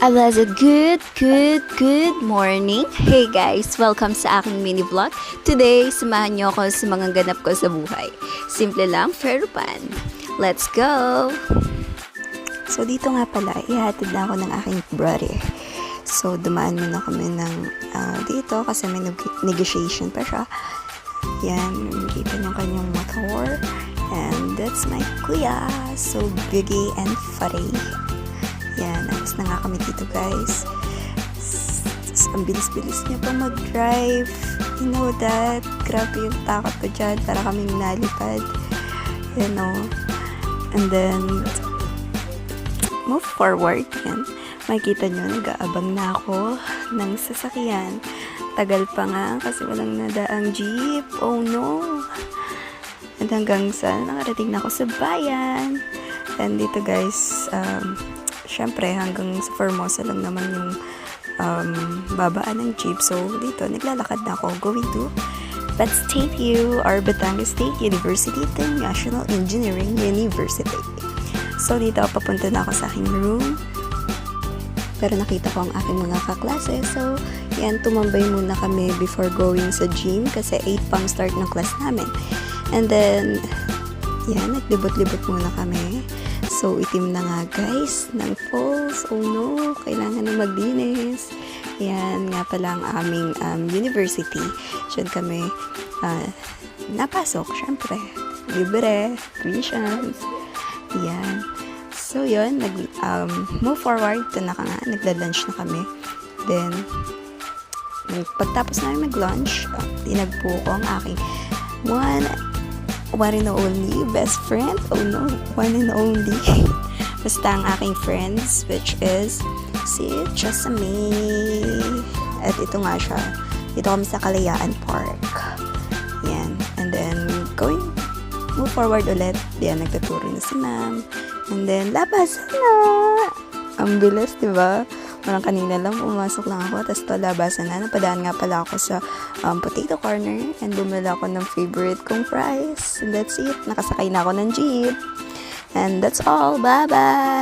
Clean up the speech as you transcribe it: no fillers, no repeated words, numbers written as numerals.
A blessed good morning. Hey guys, welcome sa aking mini vlog. Today, samahan niyo ako sa mga ganap ko sa buhay. Simple lang, pero fun. Let's go! So dito nga pala, ihatid na ako ng aking brother. So dumaan muna kami ng dito kasi may negotiation pa siya. Yan, kita niyo kanyang motor. And that's my kuya. So biggie and fatty. Yan, alas na nga kami dito guys. Ang bilis-bilis niya pa mag-drive. You know that? Grabe yung takot ko dyan. Para kaming nalipad. You know? And then, move forward. Yan. Makikita nyo, nag-aabang na ako ng sasakyan. Tagal pa nga kasi walang nadaang jeep. Oh no! And hanggang sa nakarating na ako sa bayan. And dito guys, syempre hanggang sa Formosa lang naman yung babaan ng jeep. So dito naglalakad na ako going to State U or Batangas State University, National Engineering University. So dito papunta na ako sa aking room. Pero nakita ko ang aking mga kaklase. So yan, tumambay muna kami before going sa gym kasi 8 pang start ng class namin. And then yan, naglibot-libot muna kami. So, itim na nga guys ng falls. Oh no, kailangan na maglinis. Yan nga pala ang aming university. Diyan kami napasok, syempre. Libre, tuitions. Yan. So, yun, move forward. Ito na nga, nagla-lunch na kami. Then, pagtapos namin mag-lunch, tinagpo ko ang aking one and only best friend. Oh no, one and only. Basta ang aking friends, which is si Chesame. At ito nga siya. Dito kami sa Kalayaan Park. Yan. And then, move forward ulit. Yan, nagtuturo na si ma'am. And then, labas na! Ang bilis, diba? Parang kanina lang, pumasok lang ako, tapos to labasan na. Napadaan nga pala ako sa potato corner and bumili ako ng favorite kong fries. And that's it. Nakasakay na ako ng jeep. And that's all. Bye-bye!